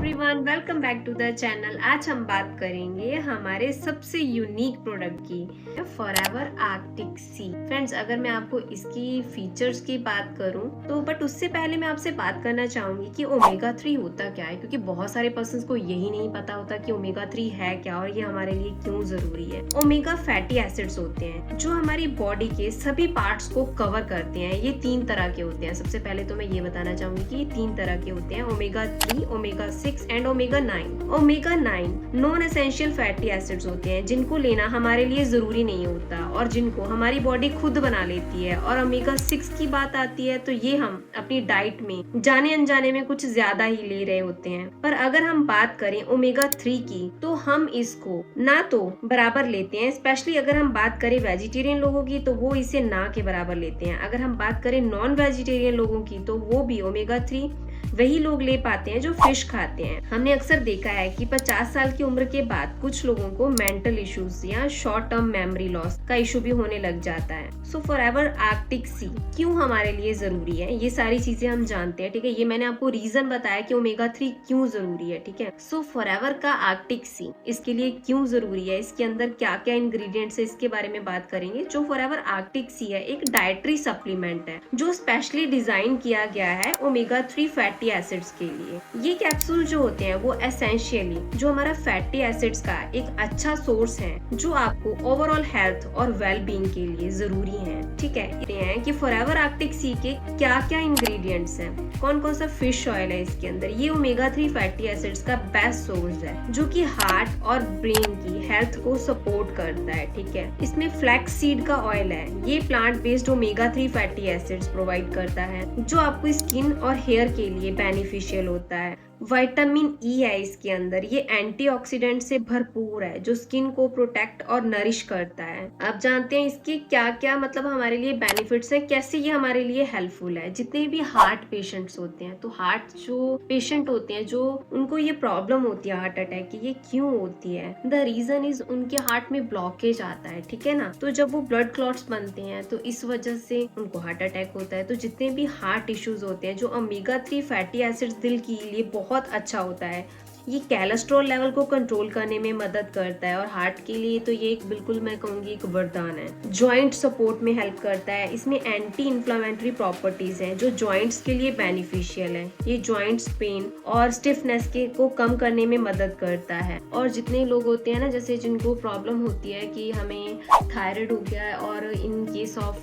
Everyone, welcome back to the channel. आज हम बात करेंगे हमारे सबसे यूनिक प्रोडक्ट की, फॉरएवर आर्कटिक सी। फ्रेंड्स, अगर मैं आपको इसकी फीचर्स की बात करूं तो बट उससे पहले मैं आपसे बात करना चाहूंगी कि ओमेगा 3 होता क्या है, क्योंकि बहुत सारे पर्सन्स को यही नहीं पता होता कि ओमेगा 3 है क्या और ये हमारे लिए क्यों जरूरी है। ओमेगा फैटी एसिड्स होते हैं जो हमारी बॉडी के सभी पार्ट्स को कवर करते हैं। ये 3 तरह के होते हैं। सबसे पहले तो मैं ये बताना चाहूंगी कि ये 3 तरह के होते हैं, omega 3, omega 6 and omega 9। Omega 9 non essential fatty acids होते हैं जिनको लेना हमारे लिए जरूरी नहीं होता और जिनको हमारी बॉडी खुद बना लेती है। और ओमेगा 6 की बात आती है तो ये हम अपनी डाइट में जाने अनजाने में कुछ ज्यादा ही ले रहे होते हैं। पर अगर हम बात करें ओमेगा 3 की तो हम इसको ना तो बराबर लेते हैं, स्पेशली अगर हम बात करें वेजिटेरियन लोगों की तो वो इसे ना के बराबर लेते हैं। अगर हम बात करें नॉन वेजिटेरियन लोगों की तो वो भी ओमेगा 3 वही लोग ले पाते हैं जो फिश खाते हैं। हमने अक्सर देखा है कि 50 साल की उम्र के बाद कुछ लोगों को मेंटल इश्यूज या शॉर्ट टर्म मेमोरी लॉस का इशू भी होने लग जाता है। सो फॉरएवर आर्कटिक सी क्यों हमारे लिए जरूरी है, ये सारी चीजें हम जानते हैं। ठीक है, ये मैंने आपको रीजन बताया कि ओमेगा 3 क्यों जरूरी है। ठीक है, सो फॉरएवर का आर्कटिक सी इसके लिए क्यों जरूरी है, इसके अंदर क्या क्या इंग्रेडिएंट्स है, इसके बारे में बात करेंगे। जो फॉरएवर आर्कटिक सी है एक डाइटरी सप्लीमेंट है जो स्पेशली डिजाइन किया गया है ओमेगा 3 फैटी एसिड्स के लिए। ये कैप्सूल जो होते हैं वो एसेंशियली जो हमारा फैटी एसिड्स का एक अच्छा सोर्स है जो आपको ओवरऑल हेल्थ और वेल बीइंग के लिए जरूरी है। ठीक है कि फॉरएवर आर्कटिक सी के क्या क्या इंग्रेडिएंट्स हैं, कौन कौन सा फिश ऑयल है इसके अंदर। ये ओमेगा 3 फैटी एसिड्स का बेस्ट सोर्स है जो कि हार्ट और ब्रेन की हेल्थ को सपोर्ट करता है। ठीक है, इसमें फ्लैक्स सीड का ऑयल है, ये plant based omega 3 fatty acids provide करता है जो आपको स्किन और हेयर के लिए बेनिफिशियल होता है। विटामिन ई है इसके अंदर, ये एंटीऑक्सीडेंट से भरपूर है जो स्किन को प्रोटेक्ट और नरिश करता है। आप जानते हैं इसके क्या क्या मतलब हमारे लिए बेनिफिट्स हैं, कैसे ये हमारे लिए हेल्पफुल है। जितने भी हार्ट पेशेंट्स होते हैं, तो हार्ट जो पेशेंट होते हैं जो उनको ये प्रॉब्लम होती है हार्ट अटैक की, ये क्यों होती है? द रीजन इज उनके हार्ट में ब्लॉकेज आता है। ठीक है ना, तो जब वो ब्लड क्लॉट्स बनते हैं तो इस वजह से उनको हार्ट अटैक होता है। तो जितने भी हार्ट इश्यूज होते हैं, जो ओमेगा 3 फैटी एसिड्स दिल के लिए बहुत अच्छा होता है। ये कोलेस्ट्रॉल लेवल को कंट्रोल करने में मदद करता है और हार्ट के लिए तो ये एक बिल्कुल मैं कहूंगी एक वरदान है। जॉइंट सपोर्ट में हेल्प करता है, इसमें एंटी इन्फ्लामेटरी प्रॉपर्टीज हैं जो जॉइंट्स के लिए बेनिफिशियल है। ये जॉइंट्स पेन और स्टिफनेस के को कम करने में मदद करता है। और जितने लोग होते हैं ना, जैसे जिनको प्रॉब्लम होती है कि हमें थायराइड हो गया है और इन केस ऑफ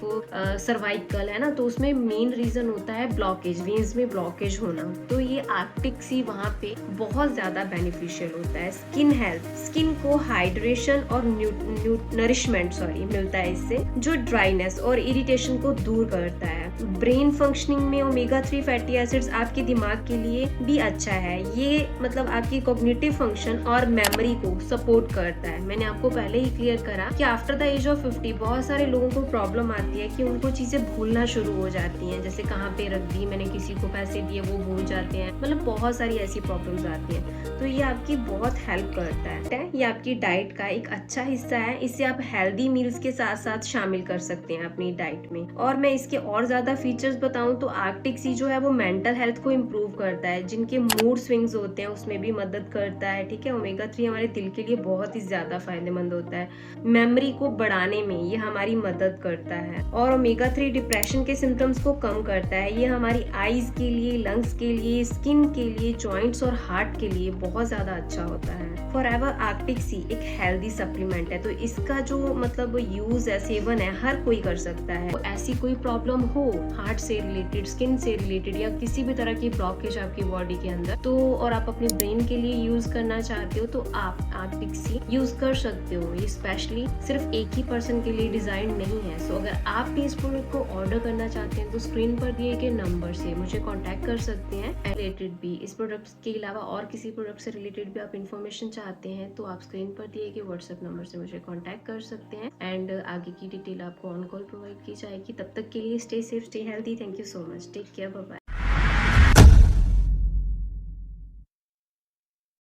सर्वाइकल है ना, तो उसमें मेन रीजन होता है ब्लॉकेज, वेन्स में ब्लॉकेज होना। तो ये आर्कटिक सी वहाँ पे बहुत ज्यादा बेनिफिशियल होता है। स्किन हेल्थ, स्किन को हाइड्रेशन और नरिशमेंट मिलता है इससे, जो ड्राइनेस और इरिटेशन को दूर करता है। ब्रेन फंक्शनिंग में ओमेगा 3 फैटी एसिड्स आपके दिमाग के लिए भी अच्छा है। ये मतलब आपकी कॉग्निटिव फंक्शन और मेमोरी को सपोर्ट करता है। मैंने आपको पहले ही क्लियर करा कि आफ्टर द एज ऑफ 50 बहुत सारे लोगों को प्रॉब्लम आती है कि उनको चीजें भूलना शुरू हो जाती हैं, जैसे कहाँ पे रख दी, मैंने किसी को पैसे दिए, वो भूल जाते हैं। मतलब बहुत सारी ऐसी प्रॉब्लम्स आती हैं। तो ये आपकी बहुत हेल्प करता है। ये आपकी डाइट का एक अच्छा हिस्सा है, इसे आप हेल्दी मील्स के साथ साथ शामिल कर सकते हैं अपनी डाइट में। और मैं इसके और ज्यादा फीचर्स बताऊं तो आर्कटिक सी जो है वो मेंटल हेल्थ को इम्प्रूव करता है, जिनके मूड स्विंग्स होते हैं उसमें भी मदद करता है। ठीक है, ओमेगा 3 हमारे दिल के लिए बहुत ही ज्यादा फायदेमंद होता है। मेमोरी को बढ़ाने में ये हमारी मदद करता है। और ओमेगा 3 डिप्रेशन के सिम्टम्स को कम करता है। ये हमारी आईज के लिए, लंग्स के लिए, स्किन के लिए, जॉइंट्स और हार्ट के लिए बहुत ज्यादा अच्छा होता है। फॉरएवर आर्कटिक सी एक हेल्दी सप्लीमेंट है, तो इसका जो मतलब यूज है, सेवन है, हर कोई कर सकता है। तो ऐसी कोई प्रॉब्लम हो हार्ट से रिलेटेड, स्किन से रिलेटेड या किसी भी तरह की ब्लॉकेज आपकी बॉडी के अंदर, तो और आप अपने ब्रेन के लिए यूज करना चाहते हो तो आप आर्कटिक सी यूज कर सकते हो। ये स्पेशली सिर्फ एक ही पर्सन के लिए डिजाइन नहीं है। सो अगर आप भी इस प्रोडक्ट को ऑर्डर करना चाहते हैं तो स्क्रीन पर दिए गए नंबर से मुझे कॉन्टेक्ट कर सकते हैं। रिलेटेड भी इस प्रोडक्ट के अलावा और किसी प्रोडक्ट से रिलेटेड भी आप इन्फॉर्मेशन चाहते हैं तो आप स्क्रीन पर दिए गए व्हाट्सएप नंबर से मुझे कांटेक्ट कर सकते हैं एंड आगे की डिटेल आपको ऑन कॉल प्रोवाइड की जाएगी। तब तक के लिए stay safe, stay healthy. Thank you so much, take care, bye bye.